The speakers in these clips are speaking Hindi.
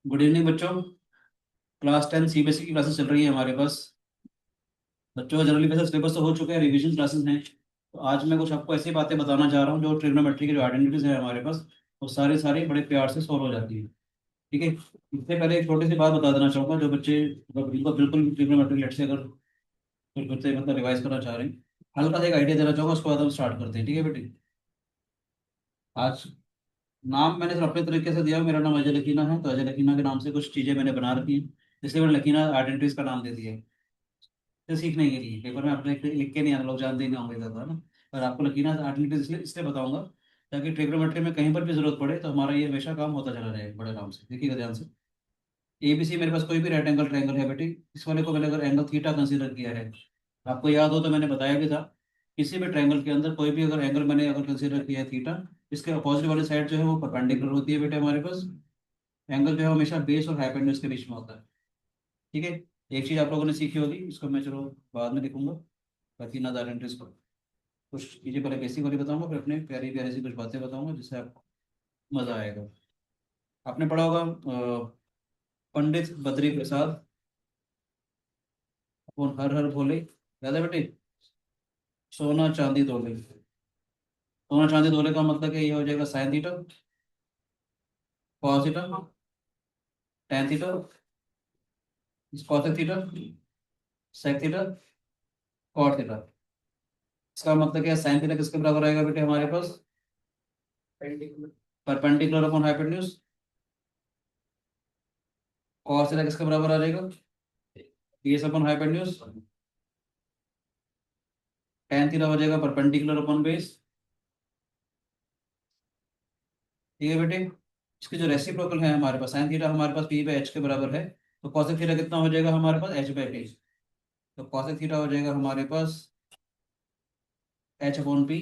गुड इवनिंग बच्चों। क्लास 10 सीबीएसई की क्लासेस चल रही है हमारे पास। बच्चों का जनरली वैसे सिलेबस तो हो चुका है, रिवीजन क्लासेस हैं। तो आज मैं कुछ आपको ऐसी बातें बताना चाह रहा हूँ जो ट्रिग्नोमेट्री की जो आइडेंटिटीज है हमारे पास, वो सारी सारी बड़े प्यार से सॉल्व हो जाती है। ठीक है, इससे पहले एक छोटी सी बात बता देना चाहूँगा। जो बच्चे बिल्कुल बिल्कुल ट्रिग्नोमेट्री लेट से अगर फिर बच्चे मतलब रिवाइज करना चाह रहे हैं, हल्का सा एक आइडिया देना चाहूँगा, उसके बाद हम स्टार्ट करते हैं। ठीक है बेटे। आज नाम मैंने सिर्फ अपने तरीके से दिया। मेरा नाम अजय लकीना है, तो अजय लकीना के नाम से कुछ चीज़ें मैंने बना रखी हैं, इसलिए मैंने लकीना आइडेंटिटीज का नाम दे दिया है। तो सीखने के लिए पेपर में आपने लिख के नहीं आना, लोग जानते ही नहीं होंगे ज़्यादा ना। पर आपको लकीना आइडेंटिटीज इसलिए इसलिए बताऊंगा ताकि ट्रिग्नोमेट्री में कहीं पर भी जरूरत पड़े तो हमारा ये हमेशा काम होता चला जाए बड़े आराम से। देखिएगा ध्यान से। एबीसी मेरे पास कोई भी राइट एंगल ट्रायंगल है बेटी, इस वाले को मैंने अगर एंगल थीटा कंसीडर किया है, आपको याद हो तो मैंने बताया भी था, किसी भी ट्रायंगल के अंदर कोई भी अगर एंगल मैंने अगर कंसीडर किया है थीटा, इसके अपोजिट वाली साइड जो है वो परपेंडिकुलर होती है बेटे हमारे पास। एंगल जो है हमेशा बेस और हाइपोटेन्यूज के बीच में होता है। ठीक है। एक चीज आप लोगों ने सीखी होगी, इसको मैं चलो बाद में लिखूंगा, बाकी ना आइडेंटिटीज को कुछ चीजें पहले बेसिक वाली बताऊंगा, फिर अपने प्यारी प्यारी सी कुछ बातें बताऊंगा जिससे आपको मजा आएगा। आपने पढ़ा होगा पंडित बद्री प्रसाद अपन हर हर भोले, याद है बेटे? सोना चांदी तोले। सोना चांदी तोले का मतलब कि ये हो जाएगा sine theta, cos theta, tan theta, cosec theta, sec theta, cot theta. इसका मतलब क्या है? साइन थीटा किसके बराबर आएगा बेटे हमारे पास? Perpendicular upon hypotenuse. Cos theta किसके बराबर आ जाएगा? Base upon hypotenuse. Tan theta हो जाएगा परपेंडिकुलर अपॉन बेस। ठीक है बेटे। इसके जो रेसिप्रोकल है हमारे पास, साइन थीटा हमारे पास पी बाई एच के बराबर है, तो कॉसेक थीटा कितना हो जाएगा हमारे पास? H by p. तो कॉसेक थीटा हो जाएगा हमारे पास h upon p.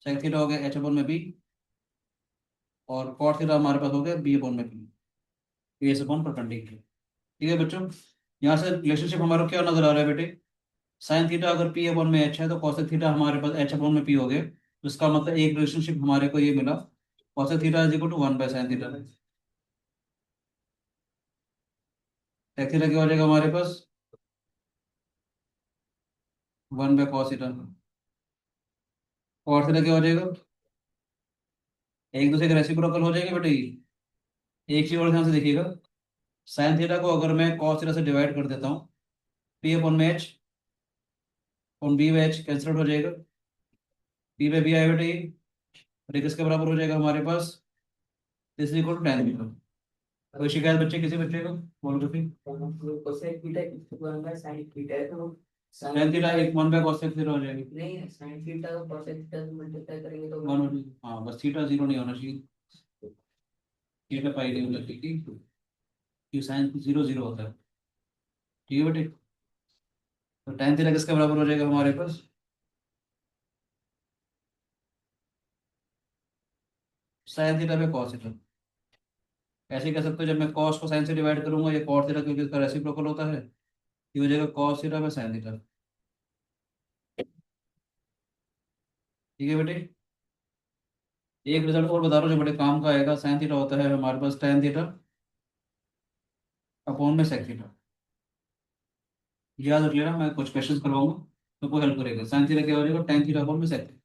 Sec theta हो गया एच अपॉन में बी। और कॉट थीटा हमारे पास हो गया बी अपॉन में पी, बेस अपॉन परपेंडिकुलर। ठीक है बच्चों। यहाँ से रिलेशनशिप हमारा क्या नजर आ रहा है बेटे? साइन थीटा अगर पी अपॉन में एच है तो कॉसेक थीटा हमारे पास एच अपॉन में पी हो गए, तो इसका मतलब एक रिलेशनशिप हमारे को ये मिला, cosec theta is equal to 1/sin theta. टेक थीटा क्या हो जाएगा हमारे पास? 1/cos theta. कॉट थीटा क्या हो जाएगा? एक दूसरे के रेसिप्रोकल हो जाएंगे बेटे ये। एक चीज और ध्यान से देखिएगा, साइन थीटा को अगर मैं कॉस थीटा से डिवाइड कर देता हूँ, पी अपॉन में एच और B by H cancel out हो जाएगा, बी बाई बी आएगा बेटे ये। और ये किसके बराबर हो जाएगा हमारे पास? This is equal to tan theta. कोई शिकायत बच्चे, किसी बच्चे को? बोल रहे थे कोसेक थीटा किसके बराबर है? साइन थीटा है तो साइन tan थीटा थीटा एक 1/cos थीटा हो जाएगी। नहीं है, साइन थीटा को कोसेक थीटा से मल्टीप्लाई करेंगे तो वन हो जाएगी। हाँ बस थीटा जीरो नहीं होना चाहिए, थीटा पाई नहीं होना चाहिए, क्योंकि साइन जीरो जीरो होता है। ठीक है बेटे। तो tan थीटा किसके बराबर हो जाएगा हमारे पास? साइन थीटा पे कॉस थीटा। ऐसे कह सकते हो, जब मैं कॉस को साइन से डिवाइड करूंगा, ये कॉट थीटा क्योंकि इसका रेसिप्रोकल होता है, ये हो जाएगा कॉस थीटा पे साइन थीटा। ठीक है बेटे। एक रिजल्ट और बता रहा हूँ जो बड़े काम का आएगा, साइन थीटा होता है हमारे पास tan थीटा अपॉन में sec थीटा। याद रख लेना, मैं कुछ क्वेश्चन करवाऊंगा तो कोई हेल्प करेगा। साइन थीटा क्या हो जाएगा? tan थीटा अपॉन में sec थीटा।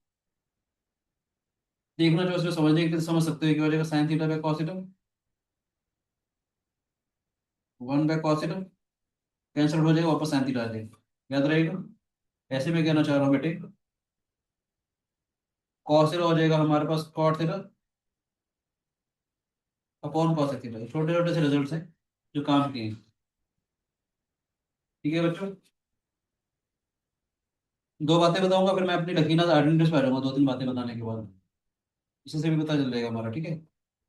देखना जो उसमें समझने के लिए समझ सकते हो, क्या हो जाएगा? Sine theta by cos theta, 1/cos theta cancel हो जाएगा, वापस साइन थीटा आ जाएगा। याद रहेगा। ऐसे में कहना चाह रहा हूँ बेटे, कॉस थीटा हो जाएगा हमारे पास cot theta upon cos theta. छोटे छोटे से रिजल्ट्स हैं जो काम किए हैं। ठीक है बच्चों। दो बातें बताऊंगा, फिर मैं अपनी लकीना आइडेंटिटीज पे आ जाऊंगा, दो तीन बातें बताने के बाद इसी से भी पता चल जाएगा हमारा। ठीक है।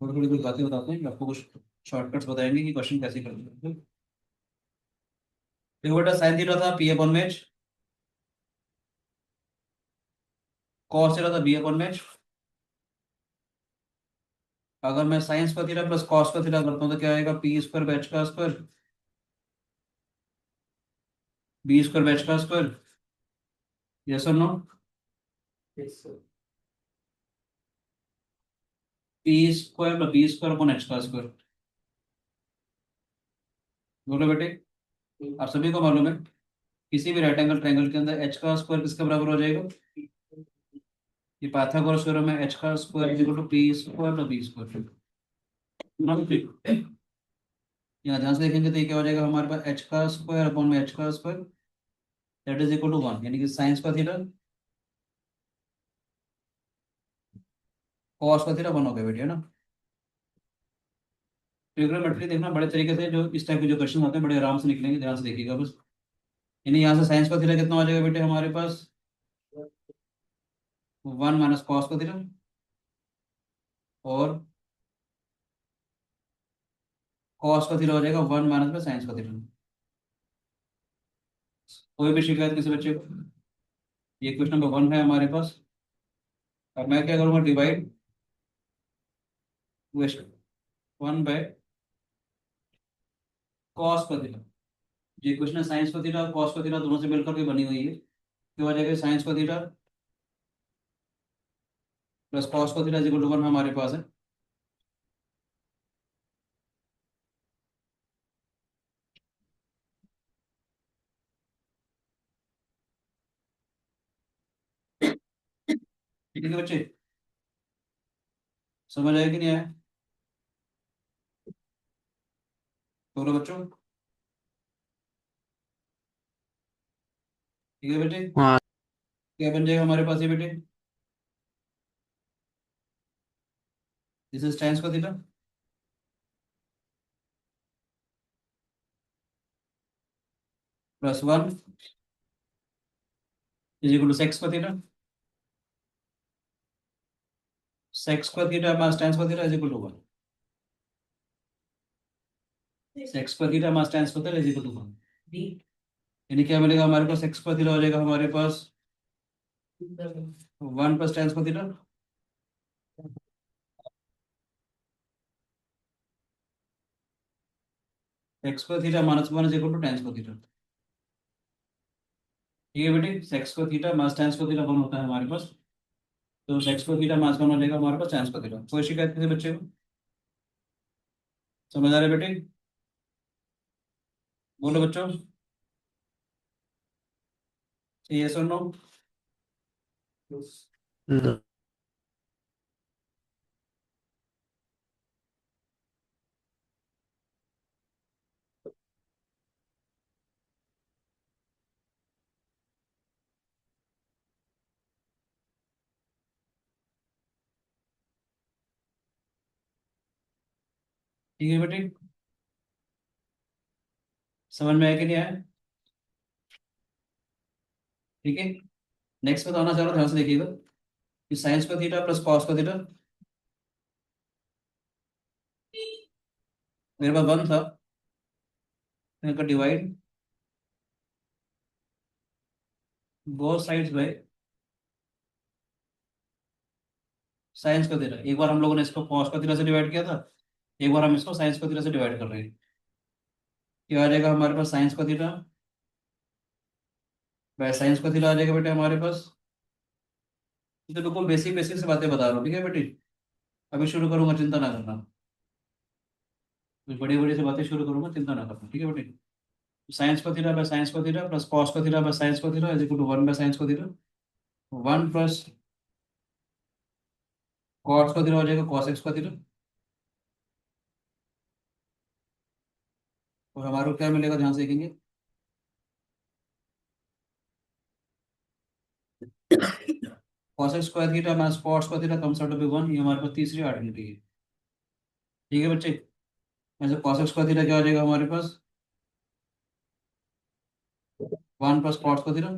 थोड़ी थोड़ी कुछ बातें बताते हैं, आपको कुछ शॉर्टकट्स बताएंगे कि क्वेश्चन कैसे करते हैं। देखो बेटा, साइन थीटा था पी अपॉन में एच, कॉस थीटा था बी अपॉन में एच। अगर मैं sine square theta plus cos square theta करता हूँ तो क्या आएगा? पी स्क्वायर बैच का स्क्वायर, बी स्क्वायर बैच का स्क्वायर। यस और no? Yes. P square plus B square upon H का स्क्वायर। बोलो बेटे, आप सभी को मालूम है किसी भी राइट एंगल ट्रायंगल के अंदर एच का स्क्वायर किसके बराबर हो जाएगा? ये पाइथागोरस थ्योरम है, एच का square is equal to P square plus B square ना बेटे? यहाँ ध्यान से देखेंगे तो ये क्या हो जाएगा हमारे पास, एच का स्क्वायर अपॉन में एच का square that is equal to 1, यानी कि साइंस का थीटा कॉस का थीटा 1 हो गया बेटे, है ना? ट्रिग्नोमेट्री देखना बड़े तरीके से, जो इस टाइप के जो क्वेश्चन आते हैं बड़े आराम से निकलेंगे, ध्यान से देखिएगा बस। यानी यहाँ से साइंस का थीटा कितना हो जाएगा बेटे हमारे पास, 1 माइनस कॉस का थीटा, और कॉस का थीटा हो जाएगा 1 माइनस में साइंस का थीटा। कोई भी शिकायत किसी बच्चे को? ये क्वेश्चन नंबर 1 है हमारे पास। अब मैं क्या करूँगा, डिवाइड 1 बाय कॉस का थीटा। ये क्वेश्चन है साइंस का थीटा और कॉस का थीटा दोनों से मिलकर के बनी हुई है, क्या हो जाएगा साइंस का थीटा प्लस कॉस का थीटा इक्वल टू 1 हमारे पास है। ठीक है बच्चे, समझ आया कि नहीं आया? बोलो बच्चों, ठीक है बेटे? हाँ। क्या बन जाएगा हमारे पास ये बेटे, दिस इज साइंस का theta plus 1 is equal to secs का थीटा, सेक्स का थीटा मास टेंस का theta is equal to 1, secs का थीटा मास टेंस का थीटा इज इक्वल टू 1। यानी क्या मिलेगा हमारे पास, एक्स का थीटा हो जाएगा हमारे पास 1 प्लस टेंस का थीटा, एक्स का theta minus 1 is equal to tans का थीटा। ठीक है बेटे, सेक्स का थीटा मास टेंस का थीटा 1 होता है हमारे पास, तो सेक्स का थीटा मास 1 हो जाएगा हमारे पास टेंस का थीटा। कोई शिकायत किसी बच्चे को? समझ आ रहा है बेटे? बोलो बच्चों, यस और नो? न- ठीक है बेटे, समझ में आया कि नहीं आया? ठीक है, नेक्स्ट बताना चाह रहा हूँ, ध्यान से देखिएगा कि साइंस का थीटा प्लस कॉस का थीटा, मेरे पास 1 था, इनका divide both sides by sines का थीटा। एक बार हम लोगों ने इसको कॉस का थीटा से डिवाइड किया था, एक बार हम इसको साइंस का थीटा से डिवाइड कर रहे हैं। क्या आ जाएगा हमारे पास, साइंस का थीटा बाय साइंस का थीटा आ जाएगा बेटे हमारे पास। ये तो बिल्कुल बेसिक बेसिक से बातें बता रहा हूँ, ठीक है बेटे? अभी शुरू करूंगा, चिंता ना करना, बड़ी बड़ी से बातें शुरू करूंगा, चिंता ना करना, ठीक है बेटे? साइंस का थीटा बाय साइंस का थीटा प्लस कॉस का थीटा बाय साइंस का theta is equal to 1 by sines का थीटा, 1 प्लस कॉस का थीटा हो जाएगा कॉस एक्स का थीटा। और हमारे को क्या मिलेगा, ध्यान से देखेंगे, cosec square theta minus cot का theta comes out to be 1। ये हमारे पास तीसरी आइडेंटिटी है, ठीक है बच्चे? ऐसे कॉस एक्स का थीटा क्या हो जाएगा हमारे पास, 1 प्लस कॉस का थीटा,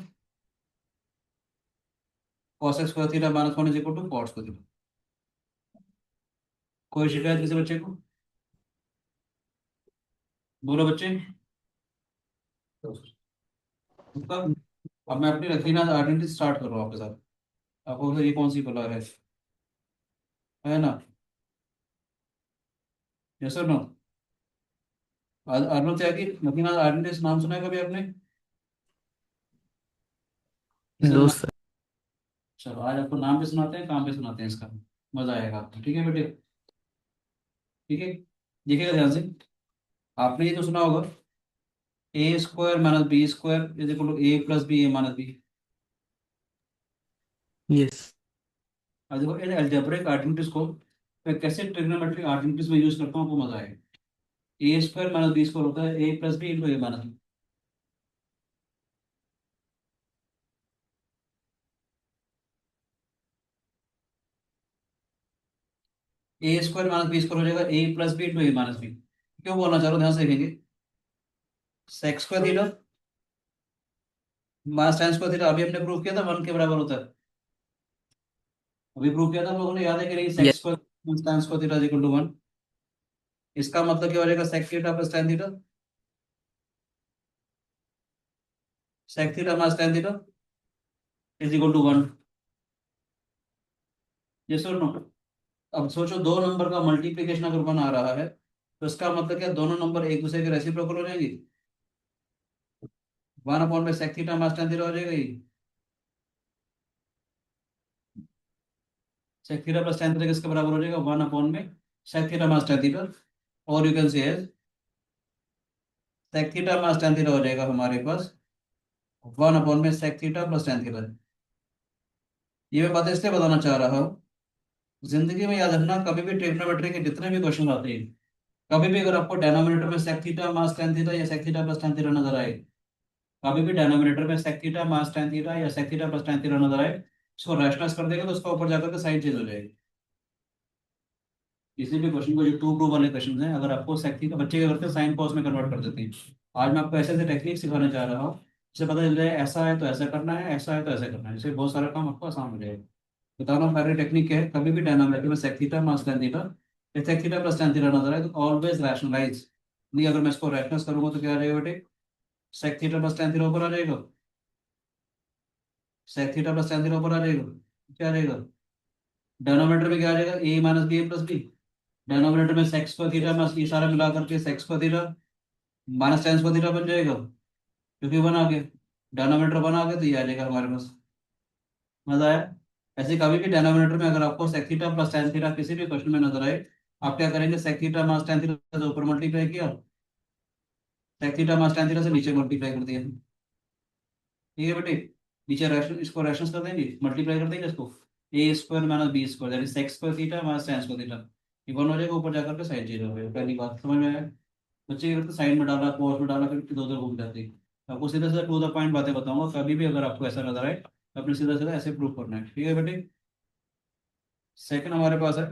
कॉस एक्स का theta minus 1 is equal to cos का थीटा। कोई शिकायत किसी बच्चे को? बोलो बच्चे, उसका। अब मैं अपनी रखीना आइडेंटिटी स्टार्ट कर रहा हूँ आपके साथ। आपको ये कौन सी कलर है ना? यस और नो? अर्नव त्यागी, रखीना आइडेंटिटी नाम सुना है कभी आपने? इसका नाम, दोस्त। चलो आज आपको नाम पे सुनाते हैं, काम पे सुनाते हैं इसका, मजा आएगा आपको, ठीक है बेटे? ठीक है, देखिएगा ध्यान से। आपने ये तो सुना होगा, ए square minus B square is equal to a plus B a minus b. Yes. अब देखो इन अलजेब्रिक आइडेंटिटीज को मैं कैसे ट्रिग्नोमेट्रिक आइडेंटिटीज में यूज करता हूँ, आपको मजा आएगा। ए स्क्वायर माइनस बी स्क्वायर होता है ए plus B into a minus B. A square minus B square हो जाएगा A plus B into a minus B. क्यों बोलना चाह रहा हूँ, ध्यान से देखेंगे। Sex square theta minus tan square theta अभी हमने प्रूव किया था 1 के बराबर होता है। अभी प्रूव किया था हम लोगों ने, याद है कि नहीं? Secs yes. Square minus tan square theta is equal to 1। इसका मतलब क्या हो जाएगा, sec theta plus tan theta. Sec theta minus tan theta is equal to 1। ये सुन लो। अब सोचो, दो नंबर का मल्टीप्लिकेशन अगर 1 आ रहा है तो इसका मतलब क्या, दोनों नंबर एक दूसरे के रेसिप्रोकल हो जाएंगे। 1 अपॉन में sec theta minus tan theta हो जाएगा ये। Sec theta plus tan theta किसके बराबर हो जाएगा, 1 अपॉन में sec theta minus tan theta. और you can say sec theta minus tan theta हो जाएगा हमारे पास 1 अपॉन में sec theta plus tan theta. ये मैं बातें इसलिए बताना चाह रहा हूँ, जिंदगी में याद रखना, कभी भी ट्रिग्नोमेट्री के जितने भी क्वेश्चन आते हैं, कभी भी अगर आपको डेनोमिनेटर में sec theta minus tan theta या sec theta plus tan theta नजर आए, कभी भी डेनोमिनेटर में sec theta minus tan theta या sec theta plus tan theta नजर आए, उसको रैशनलाइज कर देगा तो उसका ऊपर जाकर के साइन चेंज हो जाएगी। किसी भी क्वेश्चन को, जो टू प्रूव वाले क्वेश्चन हैं, अगर आपको सेक थीटा, बच्चे क्या करते हैं साइन कॉस में कन्वर्ट कर देते हैं। आज मैं आपको ऐसे ऐसे टेक्निक सिखाने जा रहा हूँ जिससे पता चल जाए ऐसा है तो ऐसा करना है, ऐसा है तो ऐसा करना है, जिससे बहुत सारा काम आपको आसान हो जाएगा। बताना सारी टेक्निक क्या है। कभी भी डायनामिक में sec theta minus tan theta या sec theta plus tan theta नजर आए तो ऑलवेज रैशनलाइज। नहीं, अगर मैं इसको रैशनलाइज करूंगा तो क्या आ जाएगा बेटे, sec theta plus tan theta ऊपर आ जाएगा, sec theta plus tan theta ऊपर आ जाएगा, क्या आ जाएगा, डिनोमिनेटर में क्या आ जाएगा, ए माइनस बी ए प्लस बी। डिनोमिनेटर में सेक्स स्क्वायर थीटा माइनस ये सारा मिला करके sex square theta minus tan square theta बन जाएगा, क्योंकि वन आ गया। डिनोमिनेटर वन आ गया तो ये आ जाएगा हमारे पास। मजा आया। ऐसे कभी भी डिनोमिनेटर में अगर आपको sec theta plus tan theta किसी भी क्वेश्चन में नजर आए, आप क्या करेंगे, sec theta minus tan theta से ऊपर मल्टीप्लाई किया, sec theta minus tan theta से नीचे मल्टीप्लाई कर दिया। ठीक है बेटे, नीचे रैशन, इसको रैशंस कर देंगे, मल्टीप्लाई कर देंगे इसको। A square minus B square that is sec square theta minus tan square theta. ये वन हो जाएगा, ऊपर जाकर के साइन चेंज हो जाएगा। पहली बात समझ में आया। बच्चे क्या करते, साइन में डाला कोस में डाला, फिर इधर उधर घूम जाते हैं। आपको सीधा सीधा टू द पॉइंट बातें बताऊंगा, कभी भी अगर आपको ऐसा नजर आए तो अपने सीधा सीधा ऐसे प्रूव करना है। ठीक है बेटे। सेकंड हमारे पास है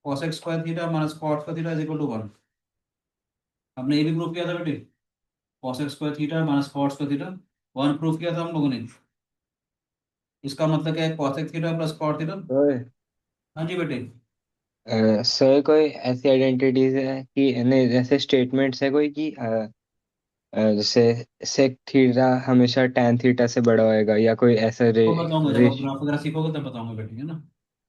cosec square theta minus cot का थीटा इज इक्वल टू 1। हमने ये भी प्रूव किया था बेटे, cosec square theta minus cot का थीटा 1 प्रूव किया था हम लोगों ने। इसका मतलब क्या है, cosec theta plus cot theta. ओए। हाँ जी बेटे। सर कोई ऐसी आइडेंटिटीज है कि नहीं, जैसे स्टेटमेंट्स है कोई कि जैसे सेक थीटा हमेशा टैन थीटा से बड़ा होएगा, या कोई ऐसा वो बताऊंगा जब आप रेश। ग्राफ वगैरह सीखोगे तब बताऊंगा बेटे, है ना।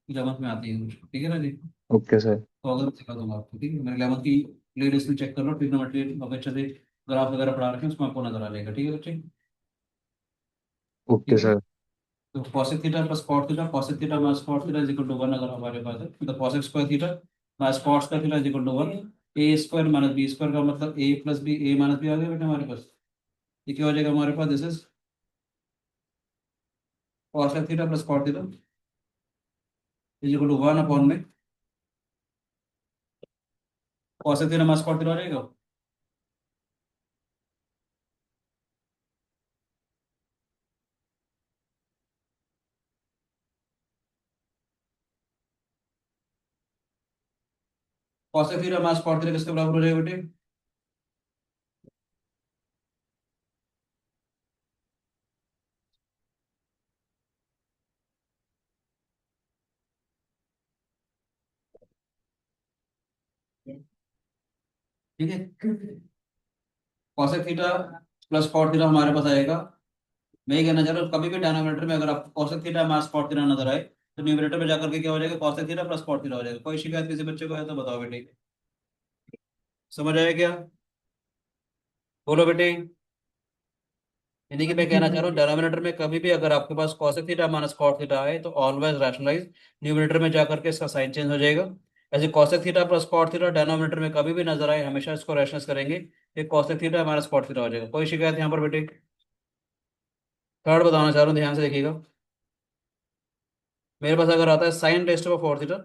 11th में आती है कुछ, ठीक है ना जी। Okay sir. तो अगर सिखा दूंगा आपको, ठीक है। मेरे 11th की प्लेलिस्ट में चेक कर लो, ट्रिग्नोमेट्री अब अच्छे से ग्राफ वगैरह पढ़ा रखे हैं, उसमें आपको नजर आ जाएगा। ठीक है बच्चे। ओके ठीक है। सर। तो cosec theta plus cot theta, cosec theta minus cot theta is equal to 1 अगर हमारे पास है, तो cosec square theta minus cot square theta is equal to 1। A square minus B square का मतलब ए plus B a minus b आ गया बेटा हमारे पास। ये क्या हो जाएगा हमारे पास, this is cosec theta plus cot theta is equal to 1 upon में cosec theta minus cot theta हो जाएगा। cosec theta minus cot theta किसके बराबर हो जाएगा बेटे, ठीक है। cosec theta plus cot theta हमारे पास आएगा। मैं ये कहना चाह रहा हूँ, कभी भी डिनोमिनेटर में अगर आपको cosec theta minus cot theta नजर आए तो न्यूमरेटर में जाकर के क्या हो जाएगा, cosec theta plus cot theta हो जाएगा। कोई शिकायत किसी बच्चे को है तो बताओ बेटे। समझ आया क्या, बोलो बेटे। यानी कि मैं कहना चाह रहा हूँ, डिनोमिनेटर में कभी भी अगर आपके पास cosec theta minus cot theta आए तो ऑलवेज रैशनलाइज, न्यूमरेटर में जाकर के इसका साइन चेंज हो जाएगा। ऐसे cosec theta plus cot theta denominator में कभी भी नजर आए हमेशा इसको रैशनलाइज करेंगे। ये cosec theta minus cot theta हो जाएगा। कोई शिकायत यहाँ पर बेटे? थर्ड बताना चाह रहा हूँ, ध्यान से देखिएगा। मेरे पास अगर आता है sine rest to four theta,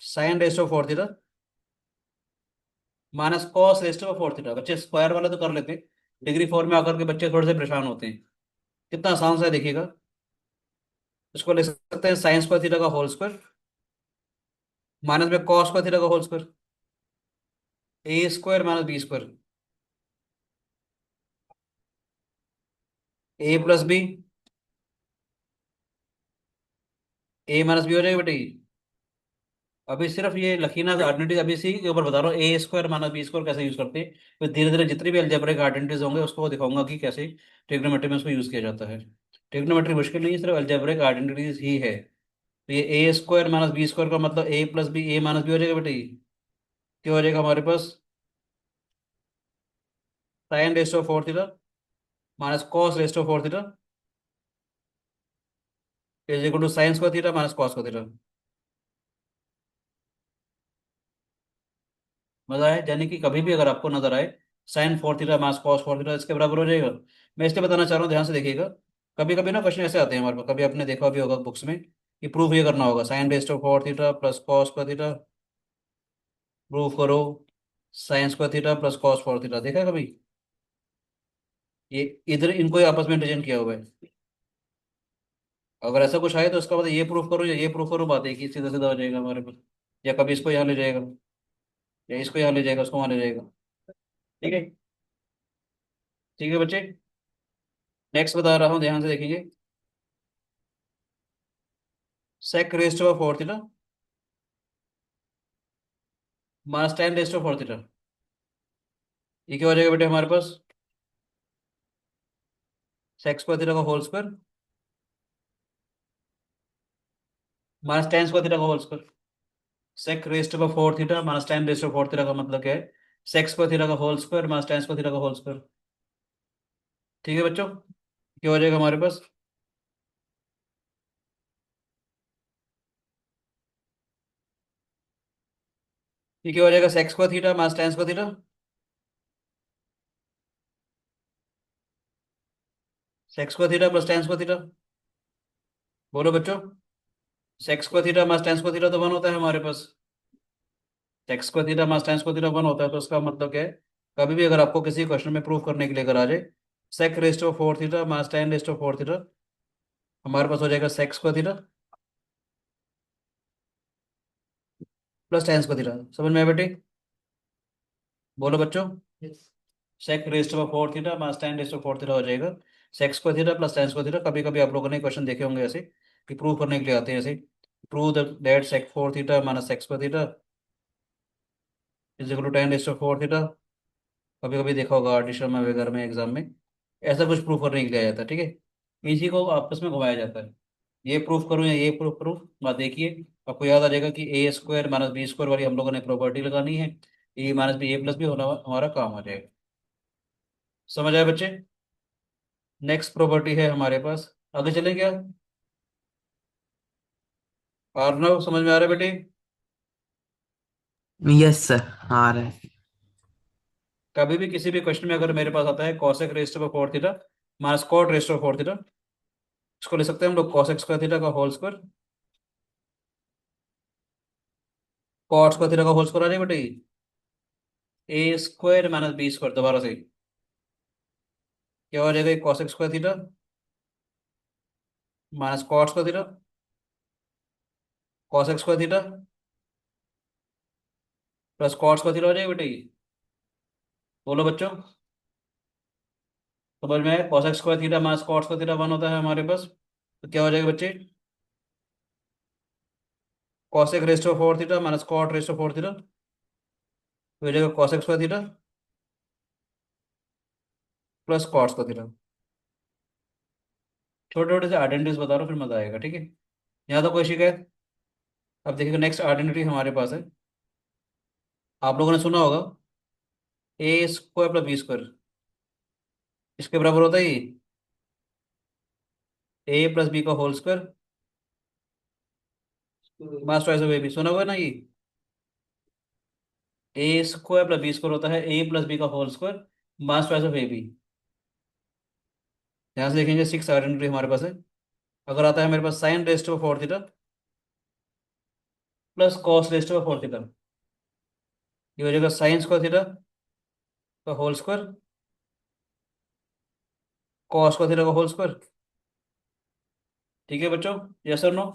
sine rest to four theta minus cos rest to four theta. बच्चे स्क्वायर वाला तो कर लेते हैं, डिग्री फोर में आकर के बच्चे थोड़े से परेशान होते हैं। कितना आसान सा है देखिएगा। इसको ले सकते हैं साइन स्क्वायर थीटा का होल स्क्वायर माइनस में कॉस स्क्वायर थीटा का whole square, A square minus B square, A plus B, a minus b हो जाएगा बेटे। अभी सिर्फ ये लकीना आइडेंटिटी अभी इसी के ऊपर बता रहा हूँ, ए स्क्वायर माइनस बी स्क्वायर कैसे यूज करते हैं। फिर धीरे धीरे जितनी भी अलजेब्रिक आइडेंटिटीज होंगे उसको दिखाऊंगा कि कैसे ट्रिग्नोमेट्री में उसको यूज किया जाता है। ट्रिग्नोमेट्री मुश्किल नहीं है, सिर्फ अलजेब्रिक आइडेंटिटीज ही है। तो ये ए स्क्वायर माइनस बी स्क्वायर का मतलब ए plus B, a minus b हो जाएगा बेटे। क्या हो जाएगा हमारे पास? Sine rest of four theta minus cos rest of four theta is equal to sine square theta minus cos square theta. मजा आए? यानी कि कभी भी अगर आपको नजर आए sine four theta minus cos four theta इसके बराबर हो जाएगा। मैं इसलिए बताना चाह रहा हूँ, ध्यान से देखिएगा। कभी कभी ना क्वेश्चन ऐसे आते हैं हमारे पास, कभी आपने देखा भी होगा बुक्स में कि प्रूफ ये करना होगा sine rest of four theta plus cos square theta, proof करो sine square theta plus cos four theta. देखा है कभी? ये इधर इनको ही आपस में इंटरचेंज किया हुआ है। अगर ऐसा कुछ आए तो इसका मतलब ये प्रूफ करो या ये प्रूफ करो, बात है कि सीधा सीधा हो जाएगा हमारे पास। या कभी इसको यहाँ ले जाएगा या इसको यहाँ ले जाएगा, उसको वहाँ ले जाएगा। ठीक है? ठीक है बच्चे, नेक्स्ट बता रहा हूँ, ध्यान से देखेंगे। Sec rest of four theta minus tan rest of four theta, ये क्या हो जाएगा बेटे हमारे पास? सेक्स स्क्वायर थीटा का whole square minus tan square theta का whole square. Sec rest of four theta minus tan rest of four theta का मतलब क्या है? सेक्स स्क्वायर थीटा का whole square minus tan square theta का होल स्क्वायर। ठीक है बच्चों, क्या हो जाएगा हमारे पास? ये क्या हो जाएगा? Sec square theta minus tan square theta, sec square theta plus tan square theta. बोलो बच्चों, sec square theta minus tan square theta तो वन होता है हमारे पास। Sec square theta minus tan square theta one होता है, तो इसका मतलब क्या है? कभी भी अगर आपको किसी क्वेश्चन में प्रूफ करने के लिए अगर आ जाए sec rest of four theta minus tan rest of four theta, हमारे पास हो जाएगा sec square theta plus tan square theta. समझ में आया बेटे? बोलो बच्चों, sec rest of four theta minus tan rest of four theta हो जाएगा sec square theta plus tan square theta. कभी कभी आप लोगों ने क्वेश्चन देखे होंगे ऐसे कि प्रूव करने के लिए आते हैं ऐसे, prove that sec four theta minus secs square theta is equal to tan rest of four theta. कभी कभी देखा होगा आर्टिशन में वगैरह में एग्जाम में ऐसा कुछ प्रूफ करने के लिए आ जाता है। ठीक है, इसी को आपस में घुमाया जाता है। ये प्रूफ करूँ या ये प्रूफ करूँ, बात देखिए। आपको याद आ जाएगा कि ए स्क्वायर माइनस बी स्क्वायर वाली हम लोगों ने प्रॉपर्टी लगानी है। ए माइनस बी ए प्लस बी होना हमारा काम आ जाएगा। समझ आए बच्चे? नेक्स्ट प्रॉपर्टी है हमारे पास, आगे चले क्या? आर्नव समझ में आ रहा है बेटे? यस सर, आ रहा है। कभी भी किसी भी क्वेश्चन में अगर मेरे पास आता है cosec rest of four theta minus cot rest of four theta, इसको ले सकते हैं हम लोग कॉसेक स्क्वायर थीटा का whole square, cot square theta का होल स्क्वायर आ जाएगा बेटे। A square minus B square, दोबारा से क्या हो जाएगा? Cosec square theta minus cot square theta, cosec square theta plus cot square theta हो जाएगा बेटे। बोलो बच्चों, समझ में आया? Cosec square theta minus cot square theta one होता है हमारे पास, तो क्या हो जाएगा बच्चे? Cosec rest of four theta minus cot rest of four theta हो जाएगा cosec square theta plus cot square theta. छोटे छोटे से आइडेंटिटीज बता रहा हूँ, फिर मजा आएगा। ठीक है, यहाँ तो कोई शिकायत? अब देखिएगा, नेक्स्ट आइडेंटिटी हमारे पास है, आप लोगों ने सुना होगा ए स्क्वायर प्लस बी स्क्वायर, इसके बराबर होता है ए प्लस बी का whole square minus twice of A B, सुना हुआ है ना ये? ए स्क्वायर प्लस बी स्क्वायर होता है ए प्लस बी का whole square, minus twice of A B. ध्यान से देखेंगे, सिक्स आइडेंटिटी हमारे पास है। अगर आता है मेरे पास sine rest to four theta plus cos rest to four theta, ये हो जाएगा साइन स्क्वायर थीटा का whole square, cos square theta का होल स्क्वायर। ठीक है बच्चों, यस और नो?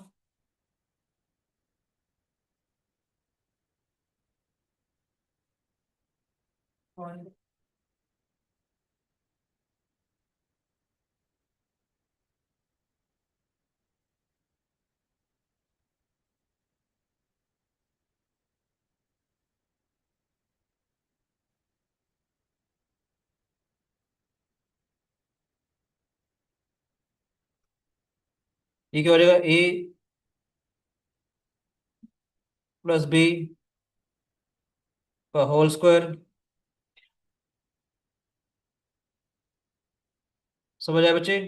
और ये क्या हो जाएगा, ए प्लस बी का होल स्क्वायर। समझ आए बच्चे?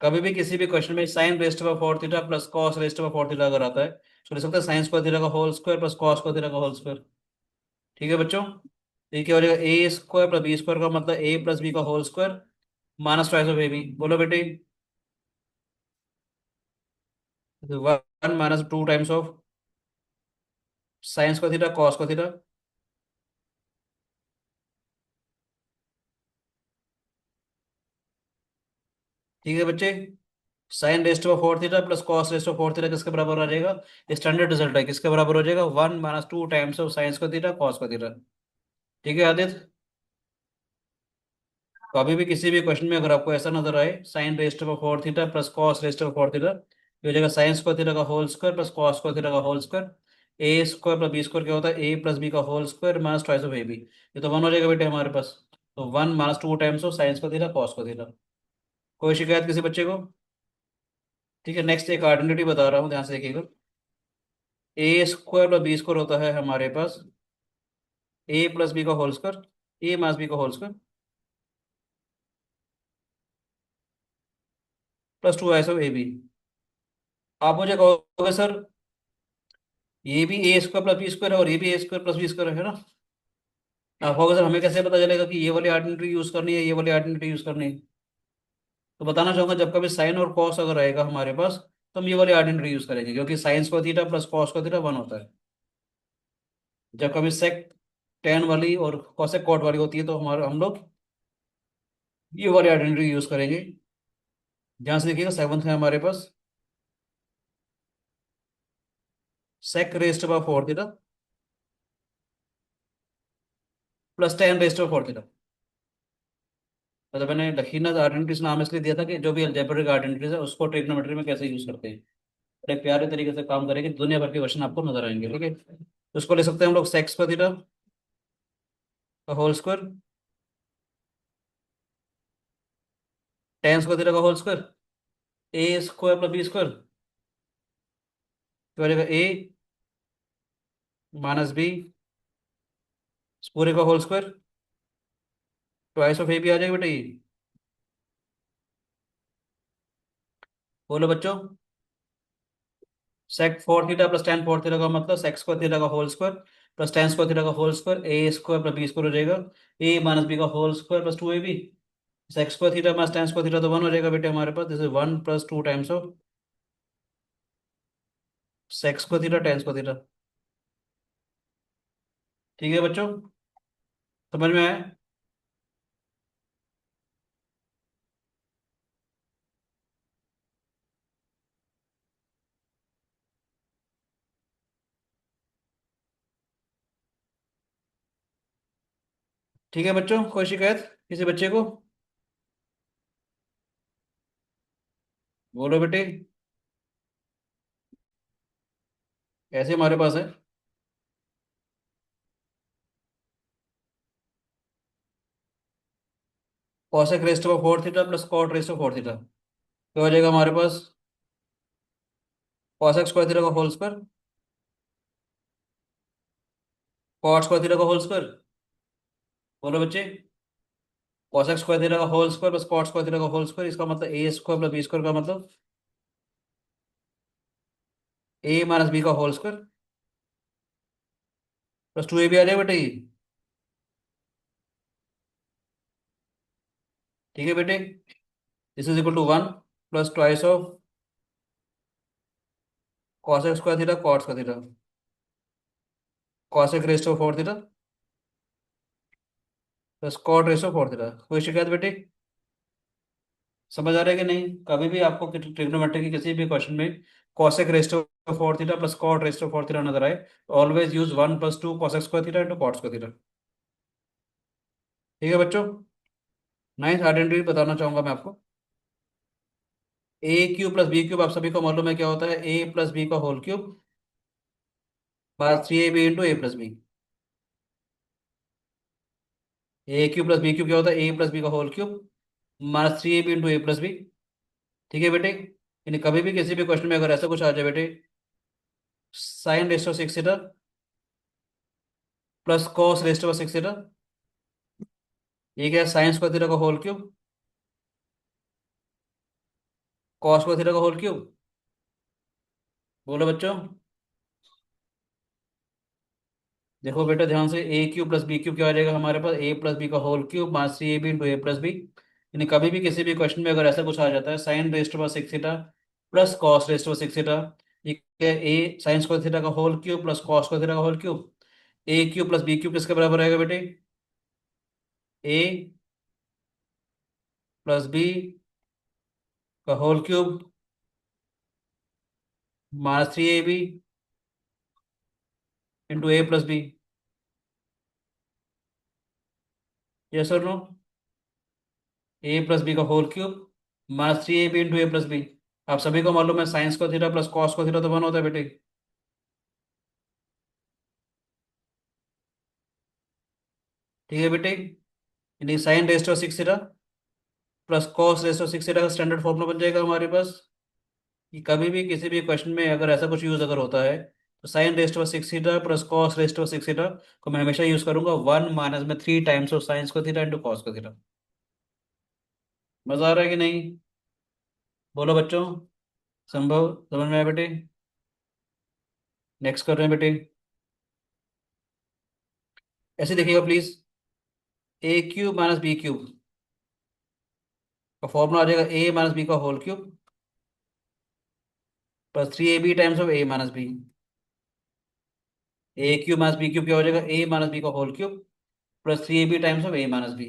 कभी भी किसी भी क्वेश्चन में साइन रेस्ट का four theta plus cos raised का फोर थीटा अगर आता है तो लिख सकते हैं साइन स्क्वायर थीटा का whole square plus cos square theta का होल स्क्वायर। ठीक है बच्चों, ये क्या हो जाएगा, A square plus B square का मतलब ए प्लस बी का whole square minus twice of A B. बोलो बेटे, one minus two times of sine square theta cos square theta. ठीक है बच्चे, sine rest of four theta plus cos rest of four theta किसके बराबर आ जाएगा? स्टैंडर्ड रिजल्ट है, किसके बराबर हो जाएगा? One minus two times of sine square theta cos square theta. ठीक है आदित्य, तो अभी भी किसी भी क्वेश्चन में अगर आपको ऐसा नजर आए sine rest of four theta plus cos rest of four theta, ये हो जाएगा साइन स्क्वायर थीटा का whole square plus cos square theta का whole square. A square plus B square क्या होता है? ए प्लस बी का whole square minus twice of A B. ये तो वन हो जाएगा बेटे हमारे पास। तो one minus two times of sine square theta cos square theta. कोई शिकायत किसी बच्चे को? ठीक है, नेक्स्ट एक आइडेंटिटी बता रहा हूँ, ध्यान से देखिएगा। A square plus B square होता है हमारे पास ए प्लस बी का whole square, A minus B का whole square plus twice of A B. आप मुझे कहोगे सर ये भी A square plus B square है और ये भी A square plus B square है ना? आप कहोगे सर हमें कैसे पता चलेगा कि ये वाली आइडेंटिटी यूज करनी है, ये वाली आइडेंटिटी यूज करनी है? तो बताना चाहूंगा, जब कभी साइन और कॉस अगर आएगा हमारे पास तो हम ये वाली आइडेंटिटी यूज करेंगे, क्योंकि sign square theta plus cos square theta one होता है। जब कभी सेक टेन वाली और कॉसेक कॉट वाली होती है तो हमारे हम लोग ये वाली आइडेंटिटी यूज करेंगे। ध्यान से देखिएगा, सेवंथ है हमारे पास sec rest by four theta plus tan rest by four theta. मतलब मैंने लकीनत आइडेंटिटीज नाम इसलिए दिया था कि जो भी अलजेब्रिक आइडेंटिटीज है उसको ट्रिग्नोमेट्री में कैसे यूज करते हैं, बड़े प्यारे तरीके से काम करेंगे, दुनिया भर के क्वेश्चन आपको नजर आएंगे। ठीक है, तो उसको ले सकते हैं हम लोग सेक्स पर थीटा का whole square, tan square theta का whole square, A square plus B square तो बचेगा ए माइनस बी पूरे का whole square twice of A भी आ जाएगा बेटा ये। बोलो बच्चों, sec four theta plus tan four theta का मतलब सेक्स स्क्वायर थीटा का whole square plus tan square theta का whole square A square plus B square हो जाएगा ए माइनस बी का whole square plus two a b. Sec square theta minus tan square theta तो वन हो जाएगा बेटे हमारे पास, this is one plus two times of sec square theta tan square theta. ठीक है बच्चों, समझ में आया? ठीक है बच्चों, कोई शिकायत किसी बच्चे को? बोलो बेटे, ऐसे हमारे पास है cosec rest of four theta plus cot rest of four theta, क्या हो जाएगा हमारे पास? कॉसेक स्क्वायर थीटा का whole square cot square theta का होल स्क्वायर। बोलो बच्चे, कॉसेक स्क्वायर थीटा का whole square plus cot square theta का होल स्क्वायर, इसका मतलब A square plus B square का मतलब ए माइनस बी का होल स्क्वायर प्लस 2ab आ जाएगा बेटे ये। ठीक है बेटे, this is equal to 1 plus twice of cosec square theta cot square theta cosec raised to 4 theta plus cot raised to 4 theta. कोई शिकायत बेटे? समझ आ रहा है कि नहीं? कभी भी आपको ट्रिग्नोमेट्री की किसी भी क्वेश्चन में cosec raised to 4 theta plus cot raised to 4 theta नजर आए, always use 1 plus 2 cosec square theta into cot square theta. ठीक है बच्चों, नाइन्थ आइडेंटिटी बताना चाहूंगा मैं आपको। A cube plus B cube आप सभी को मालूम है क्या होता है, ए प्लस बी का whole cube by 3ab into A plus B. A cube plus B cube क्या होता है, ए प्लस बी का whole cube minus 3ab into ए प्लस बी। ठीक है बेटे, यानी कभी भी किसी भी क्वेश्चन में अगर ऐसा कुछ आ जाए बेटे, sine rest of 6 theta plus cos rest of 6 theta, ये क्या है, साइन स्क्वायर थीटा का whole cube cos square theta का होल क्यूब। बोलो बच्चों। देखो बेटा ध्यान से, a cube plus B cube क्या आ जाएगा हमारे पास, ए प्लस बी का whole cube minus 3ab into ए प्लस बी। यानी कभी भी किसी भी क्वेश्चन में अगर ऐसा कुछ आ जाता है, sine rest of 6 theta plus cos rest of 6 theta, ये क्या है, ए साइन स्क्वायर थीटा का whole cube plus cos square theta का whole cube. A cube plus B cube किसके बराबर आएगा बेटे, ए प्लस बी का whole cube minus 3ab into ए प्लस बी। यस और नो? ए प्लस बी का whole cube minus 3ab into ए प्लस बी। आप सभी को मालूम है साइंस को थीटा प्लस कॉस को थीटा तो वन होता है बेटे। ठीक है बेटे, यानी sine rest of 6 theta plus cos rest of 6 theta का स्टैंडर्ड फॉर्मूला बन जाएगा हमारे पास, कि कभी भी किसी भी क्वेश्चन में अगर ऐसा कुछ यूज अगर होता है, तो sine rest of 6 theta plus cos rest of 6 theta को मैं हमेशा यूज करूंगा 1 माइनस में 3 टाइम्स ऑफ साइंस को थीटा इंटू कॉस को थीटा। मजा आ रहा है कि नहीं? बोलो बच्चों, संभव समझ में आया बेटे? नेक्स्ट कर रहे हैं बेटे, ऐसे देखिएगा please. A cube minus B cube का फॉर्मूला आ जाएगा ए माइनस बी का whole cube plus 3ab times of A minus B. A cube minus B cube क्या हो जाएगा, ए माइनस बी का whole cube plus 3ab times of A minus B.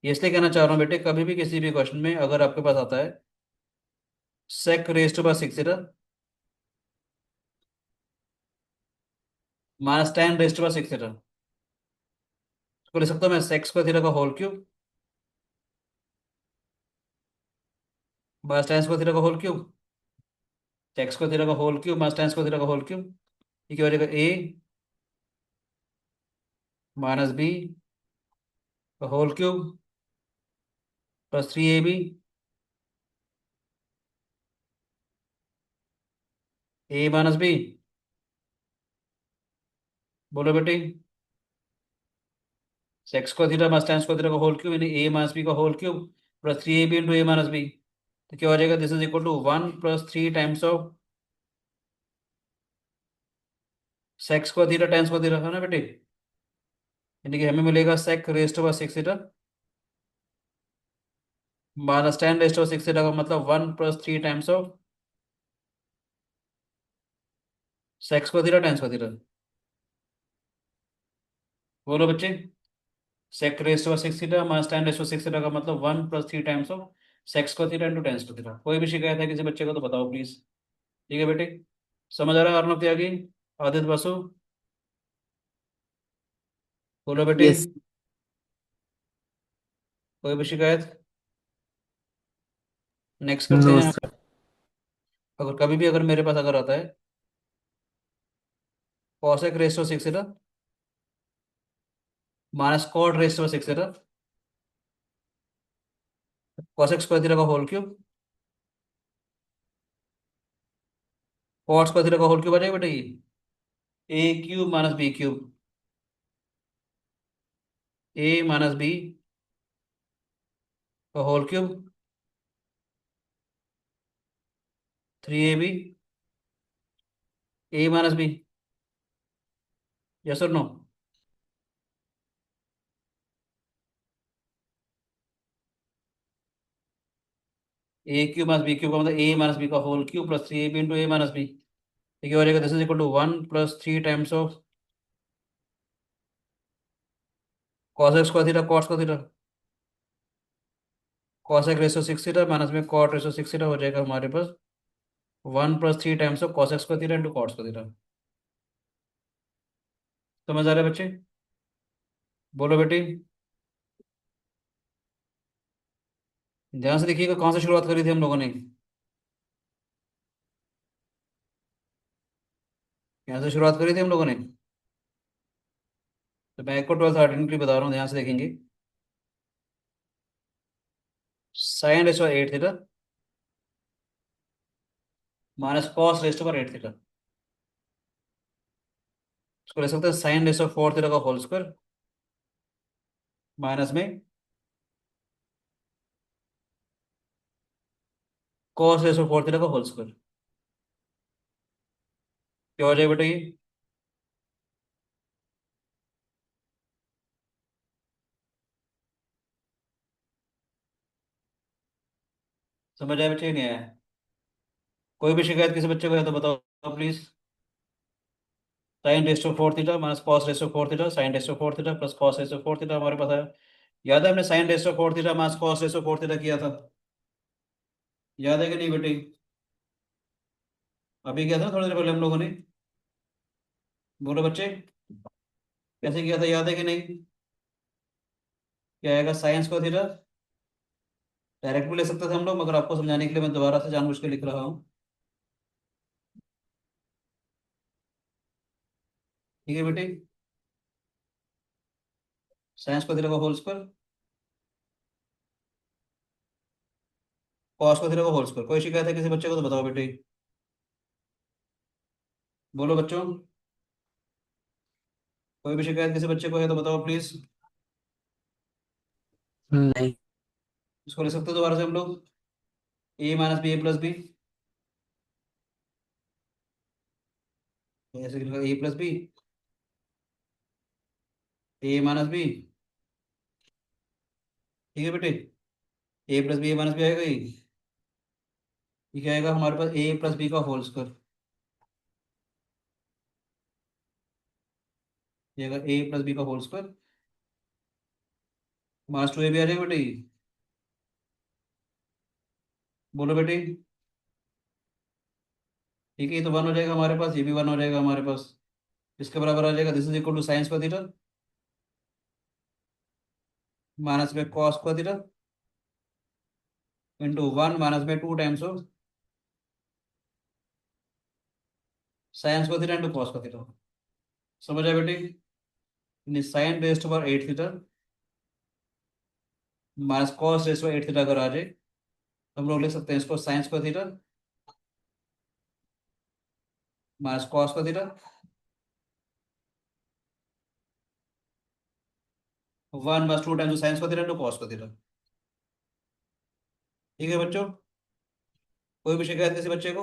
ये इसलिए कहना चाह रहा हूँ बेटे, कभी भी किसी भी क्वेश्चन में अगर आपके पास आता है sec rest to 6 theta minus tan rest to 6 theta, इसको लिख सकता हूँ मैं सेक्स स्क्वायर थीटा का whole cube minus tan square theta का whole cube, sec square theta का whole cube minus tan square theta का होल क्यूब। ये क्या हो जाएगा, ए माइनस बी का whole cube plus 3ab a minus b. बोलो बेटे, sec square theta minus tan square theta का होल क्यूब यानी ए माइनस बी का whole cube plus 3ab into a minus b. तो क्या हो जाएगा, this is equal to 1 plus 3 times of sec square theta tan square theta, है ना बेटे? यानी कि हमें मिलेगा sec rest over 6 theta minus tan rest over 6 theta का मतलब 1 plus 3 times of sec square theta tan square theta. बोलो बच्चे, sec rest over 6 theta minus tan rest over 6 theta का मतलब 1 plus 3 times of sec square theta into ten square theta. कोई भी शिकायत है किसी बच्चे को तो बताओ प्लीज। ठीक है बेटे, समझ आ रहा है अर्णव त्यागी, आदित्य बसु? बोलो बेटे, यस। कोई भी शिकायत? नेक्स्ट करते नो हैं। सर। अगर कभी भी अगर मेरे पास अगर आता है cosec rest of 6 theta minus cot rest of 6 theta cosec square theta का whole cube cot square theta का होल क्यूब आ जाएगा बेटा ये, a cube minus B cube a minus B का whole cube 3ab a minus b, yes और no? A cube minus b cube का मतलब ए माइनस बी का whole cube plus three a b into a minus B, ठीक है, हो जाएगा this is equal to 1 + 3 times of cosec square theta cot का theta, cos x ratio 6 theta minus में कॉट रेशो 6 थीटा, हो जाएगा हमारे पास 1 + 3 times of cosec square theta into cot का थीटा। समझ आ रहा है बच्चे? बोलो बेटी, ध्यान से देखिएगा कहाँ से शुरुआत करी थी हम लोगों ने। यहाँ से शुरुआत करी थी हम लोगों ने, तो मैं को 12th आइडेंटिटी बता रहा हूँ, ध्यान से देखेंगे। Sine ratio 8 theta minus cos ratio पर 8 थीटा, इसको ले सकते हैं साइन रेशो 4 थीटा का होल स्क्वायर माइनस में कॉस रेशो 4 थीटा का होल स्क्वायर। क्या हो जाएगा बेटा ये? समझ आया बच्चे, नहीं आया? कोई भी शिकायत किसी बच्चे को है तो बताओ please. Sine ratio 4 theta minus cos ratio 4 theta, sine ratio 4 theta plus cos ratio 4 theta हमारे पास आया। याद है हमने sine ratio 4 theta minus cos ratio 4 theta किया था? याद है कि नहीं बेटे? अभी किया था ना थोड़ी देर पहले हम लोगों ने। बोलो बच्चे, कैसे किया था, याद है कि नहीं? क्या आएगा, साइन स्क्वायर थीटा डायरेक्ट भी ले सकते थे हम लोग, मगर आपको समझाने के लिए मैं दोबारा से जानबूझ के लिख रहा हूँ। ठीक है बेटे, साइन स्क्वायर थीटा का whole square cos square theta का होल स्क्वायर। कोई शिकायत है किसी बच्चे को तो बताओ बेटे। बोलो बच्चों, कोई भी शिकायत किसी बच्चे को है तो बताओ प्लीज। नहीं। इसको ले सकते हो दोबारा से हम लोग, ए माइनस बी ए प्लस बी, ऐसे ए plus B a minus B, ठीक है बेटे, a plus B a minus B आएगा ये क्या आएगा हमारे पास, ए प्लस बी का होल स्क्वायर, ये आएगा ए प्लस बी का होल स्क्वायर माइनस 2ab आ जाएगा बेटे ये। बोलो बेटे, ठीक है, ये तो 1 हो जाएगा हमारे पास, ये भी 1 हो जाएगा हमारे पास। इसके बराबर आ जाएगा this is equal to sine square theta minus में cos square theta into 1 minus में 2 times of sine square theta into cos square theta. समझ आया बेटे? साइन रेस्ट पर 8 थीटा माइनस कॉस रेस्ट पर 8 थीटा अगर आ जाए तो हम लोग लिख सकते हैं इसको sign square theta minus cos square theta 1 + 2 times sign square theta into cos square theta. ठीक है बच्चों, कोई भी शिकायत किसी बच्चे को?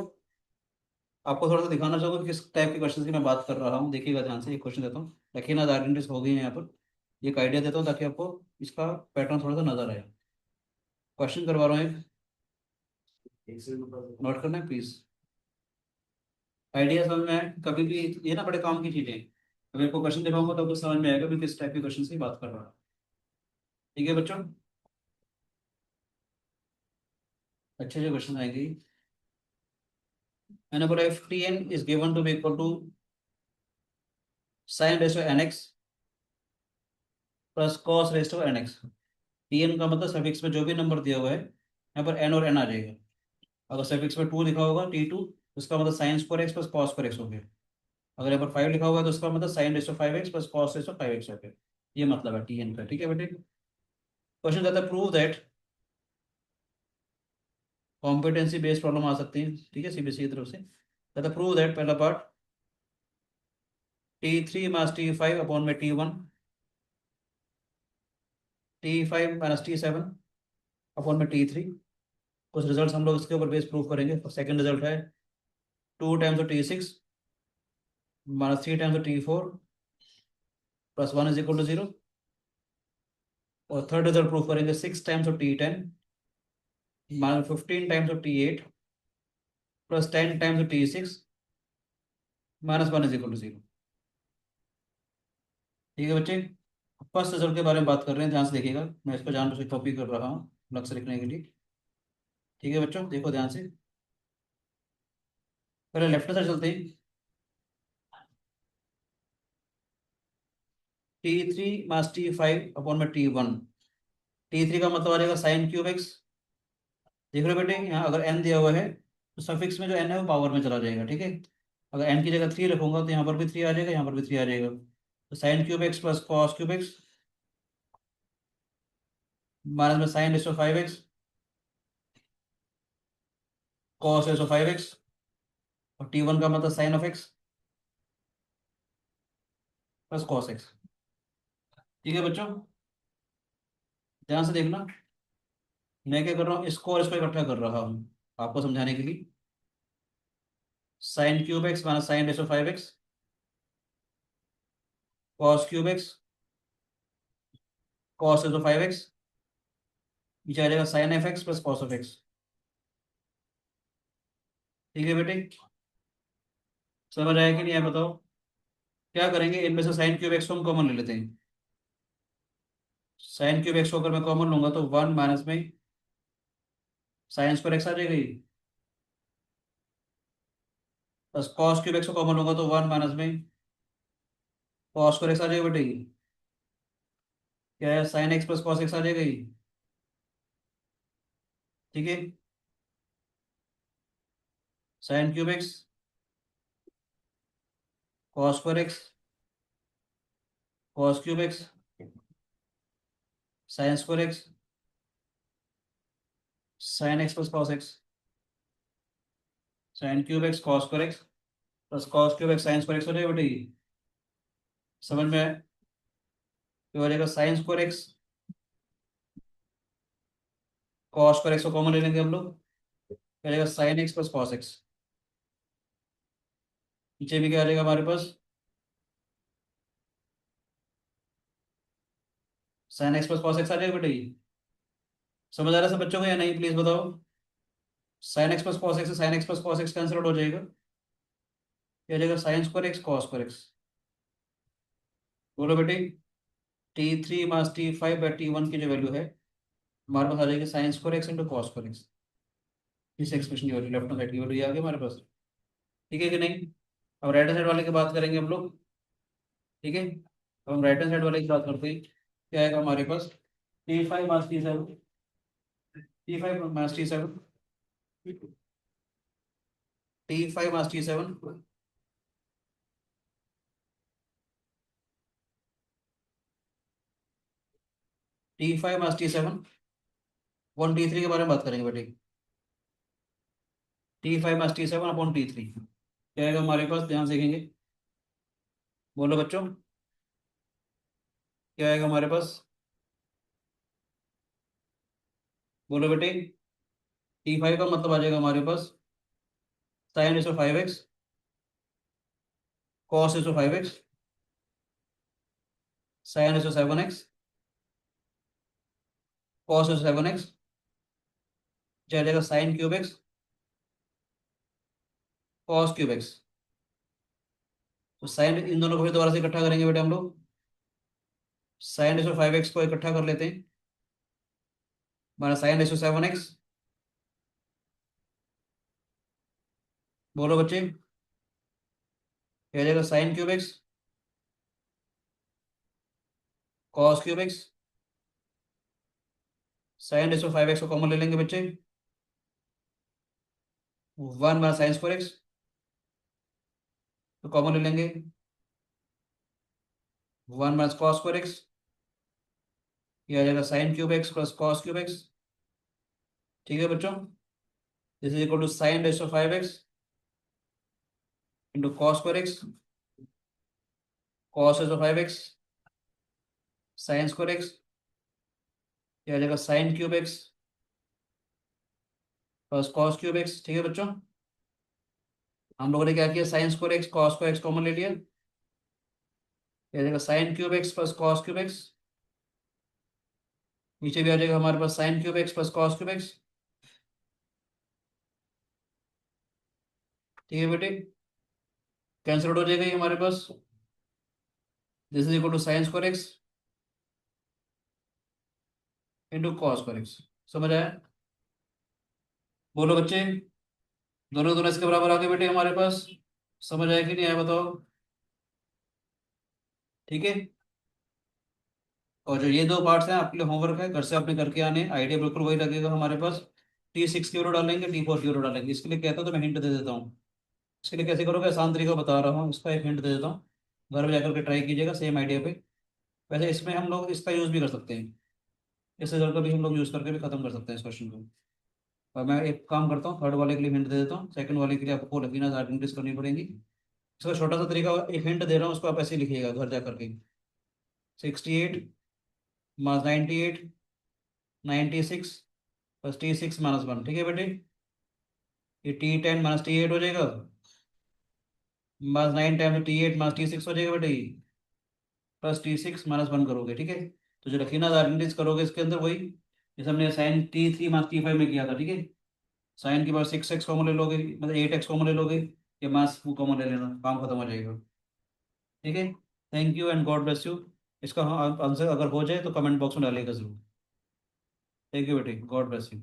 आपको थोड़ा सा दिखाना चाहूंगा कि किस टाइप के क्वेश्चन की मैं बात कर रहा हूँ, देखिएगा ध्यान से। एक क्वेश्चन देता हूँ, देखिए ना आइडेंटिटीज हो गई है यहाँ पर, एक आइडिया देता हूँ ताकि आपको इसका पैटर्न थोड़ा सा नजर आए। क्वेश्चन करवा रहा हूँ एक, नोट करना है प्लीज। आइडिया समझ में आए कभी भी, ये ना बड़े काम की चीजें हैं। अगर आपको क्वेश्चन दिखाऊंगा तो आपको समझ में आएगा भी किस टाइप के क्वेश्चन की बात कर रहा हूँ। ठीक है बच्चों, अच्छे अच्छे क्वेश्चन आएंगे। मैंने बोला if T N is given to be equal to sine ratio N x plus cos ratio N x. T N का मतलब सफिक्स में जो भी नंबर दिया हुआ है यहाँ पर एन और एन आ जाएगा। अगर सफिक्स में 2 लिखा होगा T2, तो उसका मतलब sign square x plus cos square x हो गया। अगर यहाँ पर 5 लिखा होगा तो उसका मतलब sine ratio 5x plus cos ratio 5x हो गया। ये मतलब है टी एन का। ठीक है बेटे, क्वेश्चन कहता है prove that, competency based problem आ सकती है, ठीक है, सीबीएसई की तरफ से। कहता प्रूव दैट, पहला part, T3 minus T5 upon में T1, T5 minus T7 upon में T3। कुछ रिजल्ट हम लोग इसके ऊपर बेस प्रूव करेंगे। सेकंड रिजल्ट है 2 times of T6 minus 3 times plus 1 = 0। और थर्ड रिजल्ट प्रूफ करेंगे 6 times minus 15 times plus 10 times -1 = 0। ठीक है बच्चे, फर्स्ट रिजल्ट के बारे में बात कर रहे हैं, ध्यान से देखिएगा, मैं इसको जानबूझ के कॉपी कर रहा हूँ अलग से लिखने के लिए। ठीक है बच्चों, देखो ध्यान से, पहले लेफ्ट साइड चलते हैं। T3 - T5/T1। T3 का मतलब आ जाएगा साइन क्यूब एक्स। देख रहे हो बेटे, यहाँ अगर n दिया हुआ है तो सफिक्स में जो n है वो पावर में चला जाएगा, ठीक है। अगर n की जगह 3 रखूंगा तो यहाँ पर भी 3 आ जाएगा, यहाँ पर भी 3 आ जाएगा। तो sine cube x plus cos cube x minus में sin⁵ cos⁵ और T1 का मतलब sine of x plus cos x. ठीक है बच्चों, ध्यान से देखना, मैं क्या कर रहा हूँ, इसको और इसको इकट्ठा कर रहा हूँ आपको समझाने के लिए। Sine cube x minus sin⁵x cos cube x cos⁵x नीचे आ जाएगा sine of x plus cos of x. ठीक है बेटे, समझ आया कि नहीं है बताओ। क्या करेंगे, इनमें से साइन क्यूब एक्स को हम कॉमन ले लेते हैं। साइन क्यूब एक्स को अगर मैं कॉमन लूंगा तो 1 माइनस में साइन स्क्वायर एक्स आ जाएगा ये, बस कॉस क्यूब एक्स को कॉमन लूंगा तो 1 माइनस में कॉस स्क्वायर एक्स आ जाएगा बेटे ये। क्या है, sine x plus cos x आ जाएगा ये। ठीक है, sine cube x cos square x cos cube x sine square x sine x plus cos x sine cube x cos square x plus cos cube x sine square x हो जाएगा बेटे ये। समझ में, तो हो जाएगा sine square x cos square x को कॉमन ले लेंगे हम लोग, क्या जाएगा sine x plus cos x. नीचे भी क्या आ जाएगा हमारे पास, sine x plus cos x आ जाएगा बेटे ये। समझ आ रहा है सब बच्चों को या नहीं, प्लीज बताओ। Sine x plus cos x से sine x plus cos x cancel out हो जाएगा, क्या आ जाएगा sine square x cos square x. बोलो बेटे, T3 - T5/T1 की जो वैल्यू है हमारे पास आ जाएगी sign square x into cos square x. इस एक्सप्रेशन की वैल्यू, लेफ्ट साइड की वैल्यू आ गई हमारे पास। ठीक है कि नहीं। अब राइट साइड वाले की बात करेंगे हम लोग। ठीक है, अब हम राइट साइड वाले की बात करते हैं। क्या आएगा हमारे पास, T5 - T7 T5 - T7 T5 - T7 1 T3 के बारे में बात करेंगे बेटे। T5 - T7/T3 क्या आएगा हमारे पास, ध्यान से देखेंगे। बोलो बच्चों, क्या आएगा हमारे पास, बोलो बेटे। T5 का मतलब आ जाएगा हमारे पास sin⁵x cos⁵x sin⁵7x cos⁵7x जाएगा sine cube x cos cube x. तो साइन, इन दोनों को फिर दोबारा से इकट्ठा करेंगे बेटे हम लोग। sin⁵5x को इकट्ठा कर लेते हैं, हमारा sin⁵7x। बोलो बच्चे, क्या आ जाएगा sine cube x cos cube x sin⁵5x को कॉमन ले लेंगे बच्चे, 1 माइनस साइन स्क्वायर एक्स तो कॉमन ले लेंगे, 1 माइनस कॉस स्क्वायर एक्स, ये आ जाएगा sine cube x plus cos cube x. ठीक है बच्चों, this is equal to sin⁵5x into cos square x cos⁵5x sine square x, ये आ जाएगा sine cube x plus cos cube x. ठीक है बच्चों, हम लोगों ने क्या किया, साइन स्क्वायर एक्स कॉस को एक्स कॉमन ले लिया, ये देखो sine cube x plus cos cube x, नीचे भी आ जाएगा हमारे पास sign cube x plus cos cube x. ठीक है बेटे, कैंसिल आउट हो जाएगा ये हमारे पास, this is equal to sine square x into cos square x. समझ आया? बोलो बच्चे, दोनों दोनों इसके बराबर आ गए बेटे हमारे पास। समझ आया कि नहीं आया बताओ? ठीक है, और जो ये दो पार्ट्स हैं आपके लिए होमवर्क है, घर से आपने करके आने, आइडिया बिल्कुल वही लगेगा हमारे पास। T6 की वैल्यू डालेंगे, T4 की वैल्यू डालेंगे। इसके लिए कहता हूँ तो मैं हिंट दे देता हूँ, इसके लिए कैसे करोगे आसान तरीका बता रहा हूँ, इसका एक हिंट दे देता हूँ, घर में जाकर के ट्राई कीजिएगा सेम आइडिया पे। वैसे इसमें हम लोग इसका यूज़ भी कर सकते हैं, इस रिजल्ट का भी हम लोग यूज़ करके भी खत्म कर सकते हैं इस क्वेश्चन को। और मैं एक काम करता हूँ, थर्ड वाले के लिए हिंट दे देता हूँ, सेकंड वाले के लिए आपको लकीना आइडेंटिटीज करनी पड़ेगी। इसका छोटा सा तरीका, एक हिंट दे रहा हूँ, उसको आप ऐसे ही लिखिएगा घर जा करके। 68 माइनस 98, 96 प्लस T6 - 1। ठीक है बेटे, ये T10 माइनस T8 हो जाएगा, minus 9 times T8 minus T6 हो जाएगा बेटे, प्लस T6 - 1 करोगे। ठीक है, तो जो लकीना आइडेंटिटीज करोगे इसके अंदर वही, जैसे हमने साइन T3 माइनस T5 में किया था। ठीक है, साइन के बाद 6x कॉमन ले लोगे, मतलब 8x कॉमन ले लोगे, या मास को कॉमन ले लेना, काम खत्म हो जाएगा। ठीक है, thank you and God bless you. इसका हाँ आंसर अगर हो जाए तो कमेंट बॉक्स में डालिएगा जरूर। थैंक यू बेटे, गॉड ब्लेस यू।